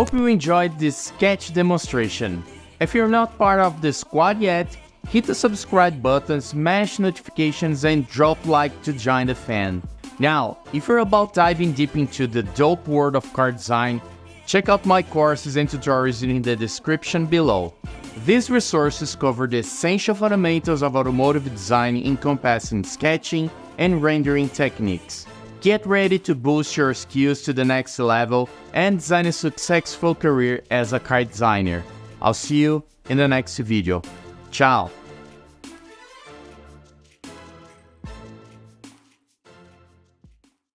Hope you enjoyed this sketch demonstration. If you're not part of the squad yet, hit the subscribe button, smash notifications and drop like to join the fan. Now, if you're about diving deep into the dope world of car design, check out my courses and tutorials in the description below. These resources cover the essential fundamentals of automotive design encompassing sketching and rendering techniques. Get ready to boost your skills to the next level and design a successful career as a car designer. I'll see you in the next video. Ciao!